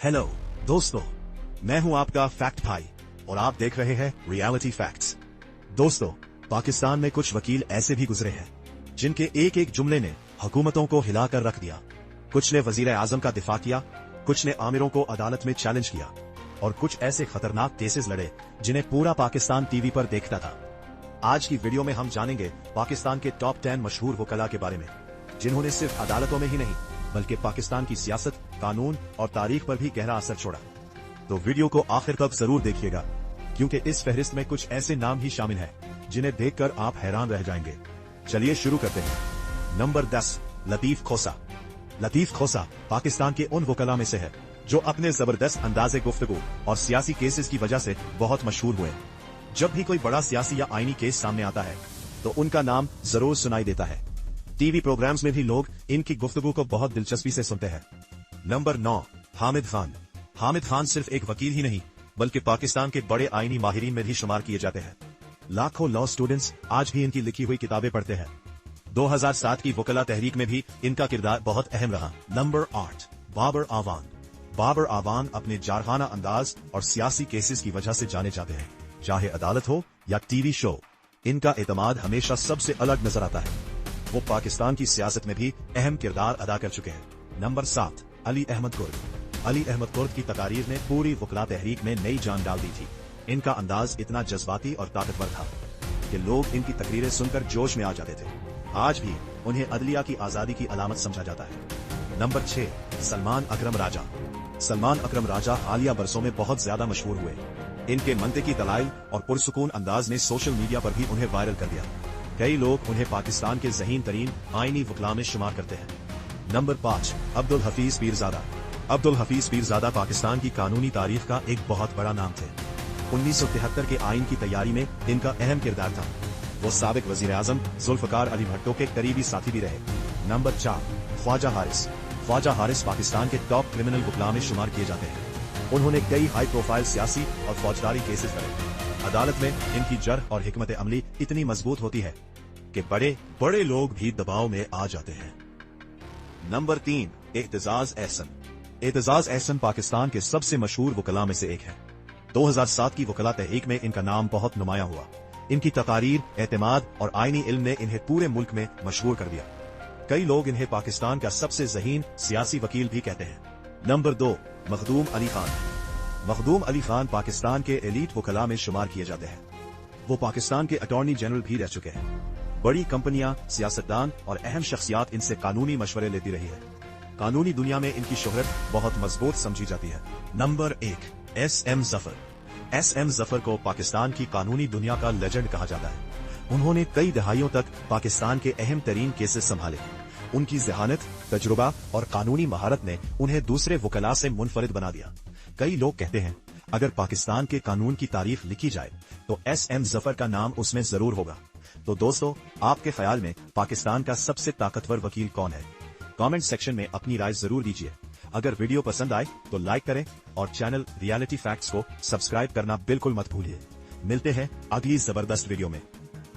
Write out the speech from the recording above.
Hello दोस्तों, मैं हूं आपका फैक्ट भाई और आप देख रहे हैं रियलिटी फैक्ट्स। दोस्तों, पाकिस्तान में कुछ वकील ऐसे भी गुजरे हैं जिनके एक एक जुमले ने हुकूमतों को हिलाकर रख दिया। कुछ ने वजीर आजम का दिफा किया, कुछ ने आमिरों को अदालत में चैलेंज किया और कुछ ऐसे खतरनाक केसेस लड़े जिन्हें पूरा पाकिस्तान टीवी पर देखता था। आज की वीडियो में हम जानेंगे पाकिस्तान के टॉप 10 मशहूर वकला के बारे में, जिन्होंने सिर्फ अदालतों में ही नहीं बल्कि पाकिस्तान की सियासत, कानून और तारीख पर भी गहरा असर छोड़ा। तो वीडियो को आखिर तक जरूर देखिएगा, क्योंकि इस फहरिस्त में कुछ ऐसे नाम ही शामिल हैं जिन्हें देखकर आप हैरान रह जाएंगे। चलिए शुरू करते हैं। नंबर 10, लतीफ खोसा। लतीफ खोसा पाकिस्तान के उन वकला में से है जो अपने जबरदस्त अंदाजे गुफ्तगू और सियासी केसेस की वजह से बहुत मशहूर हुए। जब भी कोई बड़ा सियासी या आईनी केस सामने आता है तो उनका नाम जरूर सुनाई देता है। टीवी प्रोग्राम्स में भी लोग इनकी गुफ्तगू को बहुत दिलचस्पी से सुनते हैं। नंबर 9, हामिद खान। हामिद खान सिर्फ एक वकील ही नहीं बल्कि पाकिस्तान के बड़े आईनी माहिरीन में भी शुमार किए जाते हैं। लाखों लॉ स्टूडेंट्स आज भी इनकी लिखी हुई किताबें पढ़ते हैं। 2007 की वकला तहरीक में भी इनका किरदार बहुत अहम रहा। नंबर 8, बाबर आवान। बाबर आवान अपने जारहाना अंदाज और सियासी केसेस की वजह से जाने जाते हैं। चाहे अदालत हो या टीवी शो, इनका एतमाद हमेशा सबसे अलग नजर आता है। वो पाकिस्तान की सियासत में भी अहम किरदार अदा कर चुके हैं। नंबर 7, अली अहमद कुर्द। अली अहमद कुर्द की तकारीर ने पूरी वकला तहरीक में नई जान डाल दी थी। इनका अंदाज इतना जज्बाती और ताकतवर था कि लोग इनकी तकरीरें सुनकर जोश में आ जाते थे। आज भी उन्हें अदलिया की आजादी की अलामत समझा जाता है। नंबर 6, सलमान अकरम राजा। सलमान अकरम राजा हालिया बरसों में बहुत ज्यादा मशहूर हुए। इनके मंतिकी दलाइल और पुरसुकून अंदाज ने सोशल मीडिया पर भी उन्हें वायरल कर दिया। कई लोग उन्हें पाकिस्तान के ज़हीन तरीन आईनी वकला में शुमार करते हैं। नंबर 5, अब्दुल हफीज पीरजादा। अब्दुल हफीज पीरजादा पाकिस्तान की कानूनी तारीख का एक बहुत बड़ा नाम थे। 1973 के आइन की तैयारी में इनका अहम किरदार था। वो साबिक वजीर आजम जुल्फकार अली भुट्टो के करीबी साथी भी रहे। नंबर 4, ख्वाजा हारिस। ख्वाजा हारिस पाकिस्तान के टॉप क्रिमिनल वकला में शुमार किए जाते हैं। उन्होंने कई हाई प्रोफाइल सियासी और फौजदारी केसेस लड़े। अदालत में इनकी जर्ह और हिकमत अमली इतनी मजबूत होती है कि बड़े बड़े लोग भी दबाव में आ जाते हैं। नंबर 3, एहतजाज एहसन। एहतजाज एहसन पाकिस्तान के सबसे मशहूर वकला में से एक है। 2007 की वकला तहरीक में इनका नाम बहुत नुमाया हुआ। इनकी तकारीर, एतमाद और आईनी इल्म ने इन्हें पूरे मुल्क में मशहूर कर दिया। कई लोग इन्हें पाकिस्तान का सबसे ज़हीन सियासी वकील भी कहते हैं। नंबर 2, मखदूम अली खान। मखदूम अली खान पाकिस्तान के एलीट वकला में शुमार किए जाते हैं। वो पाकिस्तान के अटॉर्नी जनरल भी रह चुके हैं। बड़ी कंपनियां, सियासतदान और अहम शख्सियात इनसे कानूनी मशवरे लेती रही है। कानूनी दुनिया में इनकी शोहरत बहुत मजबूत समझी जाती है। Number 1, SM. Zafar. SM. Zafar को पाकिस्तान की कानूनी दुनिया का लेजेंड कहा जाता है। उन्होंने कई दहाइयों तक पाकिस्तान के अहम तरीन केसेस संभाले। उनकी जहानत, तजुर्बा और कानूनी महारत ने उन्हें दूसरे वकला से मुनफरिद बना दिया। कई लोग कहते हैं अगर पाकिस्तान के कानून की तारीख लिखी जाए तो एस.एम. जफर का नाम उसमें जरूर होगा। तो दोस्तों, आपके ख्याल में पाकिस्तान का सबसे ताकतवर वकील कौन है? कमेंट सेक्शन में अपनी राय जरूर दीजिए। अगर वीडियो पसंद आए तो लाइक करें और चैनल रियलिटी फैक्ट्स को सब्सक्राइब करना बिल्कुल मत भूलिए। मिलते हैं अगली जबरदस्त वीडियो में।